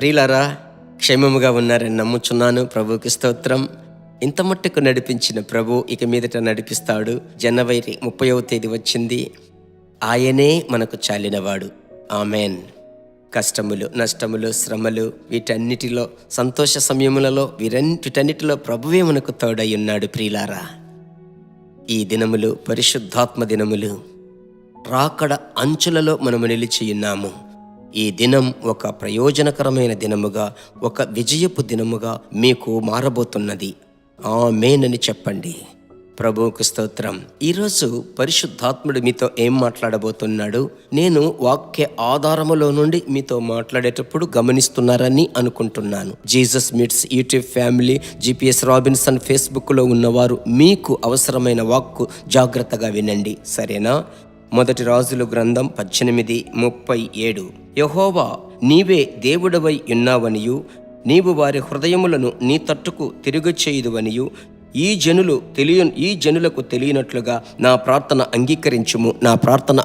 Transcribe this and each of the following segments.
ప్రియులారా, క్షేమముగా ఉన్నారని నమ్ముచున్నాను. ప్రభువుకి స్తోత్రం. ఇంత మట్టుకు నడిపించిన ప్రభు ఇక మీదట నడిపిస్తాడు. జనవరి 30వ తేదీ వచ్చింది. ఆయనే మనకు చాలినవాడు. ఆమెన్. కష్టములు, నష్టములు, శ్రమలు, వీటన్నిటిలో, సంతోష సమయములలో, వీటన్నిటిలో ప్రభువే మనకు తోడై ఉన్నాడు. ప్రియులారా, ఈ దినములు పరిశుద్ధాత్మ దినములు. రాకడ అంచులలో మనము నిలిచి ఉన్నాము. ఈ దినం ఒక ప్రయోజనకరమైన దినముగా, ఒక విజయపు దినముగా మీకు మారబోతున్నది. ఆమేన్ అని చెప్పండి. ప్రభువుకు స్తోత్రం. ఈరోజు పరిశుద్ధాత్ముడు మీతో ఏం మాట్లాడబోతున్నాడు? నేను వాక్య ఆధారములో నుండి మీతో మాట్లాడేటప్పుడు గమనిస్తున్నారని అనుకుంటున్నాను. Jesus meets YouTube family, GPS Robinson ఫేస్బుక్లో ఉన్నవారు మీకు అవసరమైన వాక్కు జాగ్రత్తగా వినండి, సరేనా? మొదటి రాజుల గ్రంథం 18:37. యెహోవా, నీవే దేవుడవై ఉన్నావనియు, నీవు వారి హృదయములను నీ తట్టుకు తిరుగు చేయుదువనియు ఈ జనులకు తెలియనట్లుగా నా ప్రార్థన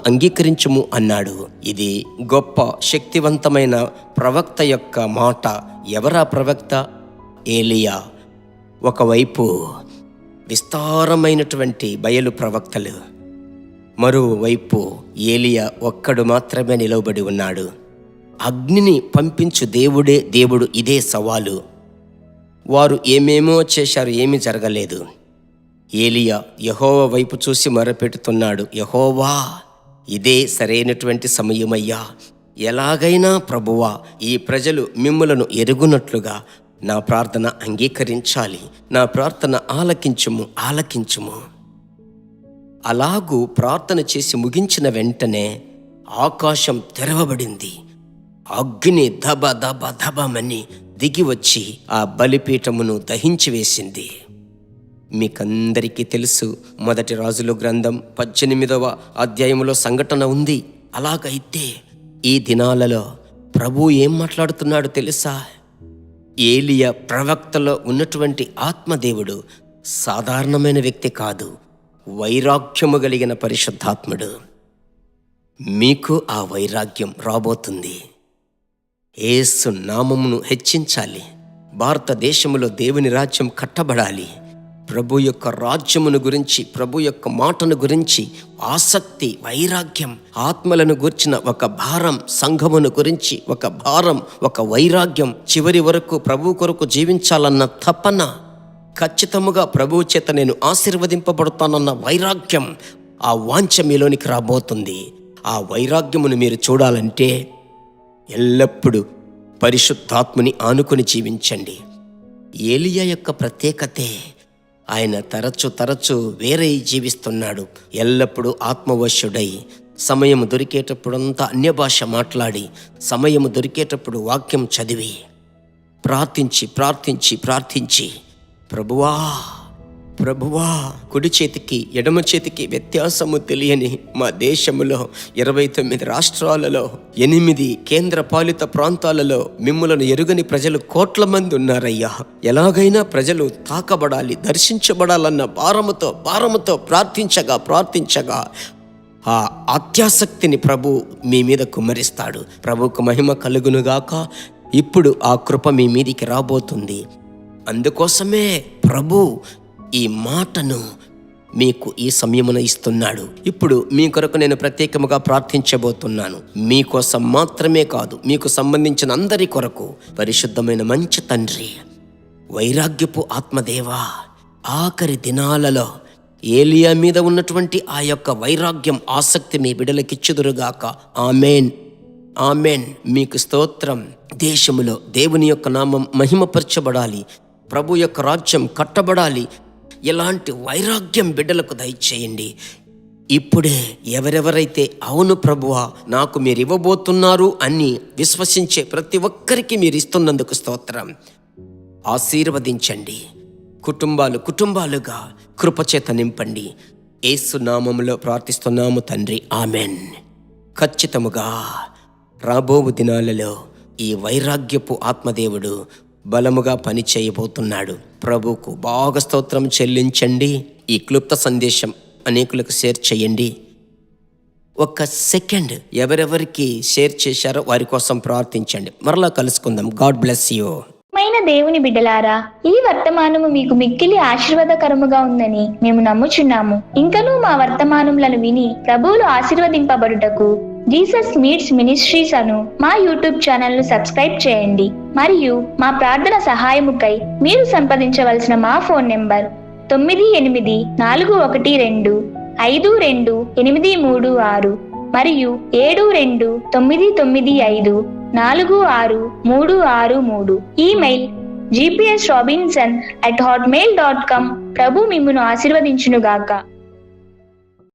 అంగీకరించుము అన్నాడు. ఇది గొప్ప శక్తివంతమైన ప్రవక్త యొక్క మాట. ఎవరా ప్రవక్త? ఏలియా. ఒకవైపు విస్తారమైనటువంటి బయలు ప్రవక్తలు, మరోవైపు ఏలియా ఒక్కడు మాత్రమే నిలవబడి ఉన్నాడు. అగ్నిని పంపించు దేవుడే దేవుడు. ఇదే సవాలు. వారు ఏమేమో చేశారు, ఏమీ జరగలేదు. ఏలియా యెహోవా వైపు చూసి మొరపెడుతున్నాడు. యెహోవా, ఇదే సరైనటువంటి సమయమయ్యా. ఎలాగైనా ప్రభువా, ఈ ప్రజలు మిమ్ములను ఎరుగునట్లుగా నా ప్రార్థన అంగీకరించాలి. నా ప్రార్థన ఆలకించుము. అలాగూ ప్రార్థన చేసి ముగించిన వెంటనే ఆకాశం తెరవబడింది. అగ్ని దబమని దిగి వచ్చి ఆ బలిపీఠమును దహించి వేసింది. మీకందరికీ తెలుసు, మొదటి రాజుల గ్రంథం 18వ అధ్యాయములో సంఘటన ఉంది. అలాగైతే ఈ దినాలలో ప్రభు ఏం మాట్లాడుతున్నాడు తెలుసా? ఏలియా ప్రవక్తలో ఉన్నటువంటి ఆత్మదేవుడు సాధారణమైన వ్యక్తి కాదు, వైరాగ్యము కలిగిన పరిశుద్ధాత్ముడు. మీకు ఆ వైరాగ్యం రాబోతుంది. యేసు నామమును హెచ్చించాలి. భారతదేశంలో దేవుని రాజ్యం కట్టబడాలి. ప్రభు యొక్క రాజ్యమును గురించి, ప్రభు యొక్క మాటను గురించి ఆసక్తి, వైరాగ్యం, ఆత్మలను గురించిన ఒక భారం, సంఘమును గురించి ఒక భారం, ఒక వైరాగ్యం, చివరి వరకు ప్రభు కొరకు జీవించాలన్న తపన, ఖచ్చితముగా ప్రభువు చేత నేను ఆశీర్వదింపబడతానన్న వైరాగ్యం, ఆ వాంఛ మీలోనికి రాబోతుంది. ఆ వైరాగ్యమును మీరు చూడాలంటే ఎల్లప్పుడూ పరిశుద్ధాత్మని ఆనుకొని జీవించండి. ఏలియా యొక్క ప్రత్యేకతే, ఆయన తరచు వేరే జీవిస్తున్నాడు. ఎల్లప్పుడూ ఆత్మవశుడై, సమయము దొరికేటప్పుడంతా అన్యభాష మాట్లాడి, సమయము దొరికేటప్పుడు వాక్యం చదివి, ప్రార్థించి ప్రభువా, కుడి చేతికి ఎడమ చేతికి వ్యత్యాసము తెలియని మా దేశములో 29 రాష్ట్రాలలో 8 కేంద్ర పాలిత ప్రాంతాలలో మిమ్ములను ఎరుగని ప్రజలు కోట్ల మంది ఉన్నారయ్యా. ఎలాగైనా ప్రజలు తాకబడాలి, దర్శించబడాలన్న భారముతో ప్రార్థించగా ఆ అత్యాసక్తిని ప్రభు మీ మీద కుమ్మరిస్తాడు. ప్రభుకు మహిమ కలుగునుగాక. ఇప్పుడు ఆ కృప మీ మీదికి రాబోతుంది. అందుకోసమే ప్రభు ఈ మాటను మీకు ఈ సమయమున ఇస్తున్నాడు. ఇప్పుడు మీ కొరకు నేను ప్రత్యేకముగా ప్రార్థించబోతున్నాను. మీకోసం మాత్రమే కాదు, మీకు సంబంధించిన అందరి కొరకు. పరిశుద్ధమైన మంచి తండ్రి, వైరాగ్యపు ఆత్మదేవా, ఆఖరి దినాలలో ఏలియా మీద ఉన్నటువంటి ఆ యొక్క వైరాగ్యం, ఆసక్తి మీ బిడ్డలకిచ్చుదురుగాక. ఆమెన్. మీకు స్తోత్రం. దేశములో దేవుని యొక్క నామం మహిమపరచబడాలి, ప్రభు యొక్క రాజ్యం కట్టబడాలి. ఎలాంటి వైరాగ్యం బిడ్డలకు దయచేయండి. ఇప్పుడే ఎవరెవరైతే అవును ప్రభువా నాకు మీరు ఇవ్వబోతున్నారు అని విశ్వసించే ప్రతి ఒక్కరికి మీరు ఇస్తున్నందుకు స్తోత్రం. ఆశీర్వదించండి. కుటుంబాలుగా కృపచేత నింపండి. యేసు నామములో ప్రార్థిస్తున్నాము తండ్రి, ఆమెన్. ఖచ్చితముగా రాబోవు దినాలలో ఈ వైరాగ్యపు ఆత్మదేవుడు బలముగా పని చేయబోతున్నాడు. ప్రభువుకు బాగా స్తోత్రం చెల్లించండి. ఈ క్లుప్త సందేశం అనేకులకు షేర్ చేయండి. ఒక సెకండ్ ఎవరెవరికి షేర్ చేశారో వారి కోసం ప్రార్థించండి. మరలా కలుసుకుందాం. God bless you. మైన దేవుని బిడ్డలారా, ఈ వర్తమానము మీకు మిక్కిలి ఆశీర్వాదకరముగా ఉందని మేము నమ్ముచున్నాము. ఇంకనూ మా వర్తమానములను విని ప్రభువులు ఆశీర్వదింపబడుటకు జీసస్ మీట్స్ మినిస్ట్రీస్ అను మా యూట్యూబ్ ఛానల్ ను సబ్స్క్రైబ్ చేయండి. మరియు మా ప్రార్థన సహాయముకై మీరు సంప్రదించవలసిన మా ఫోన్ నెంబర్ 9842528236 మరియు 7299546363. Email gpsrobinson@hotmail.com. ప్రభు మిమ్మును ఆశీర్వదించునుగాక.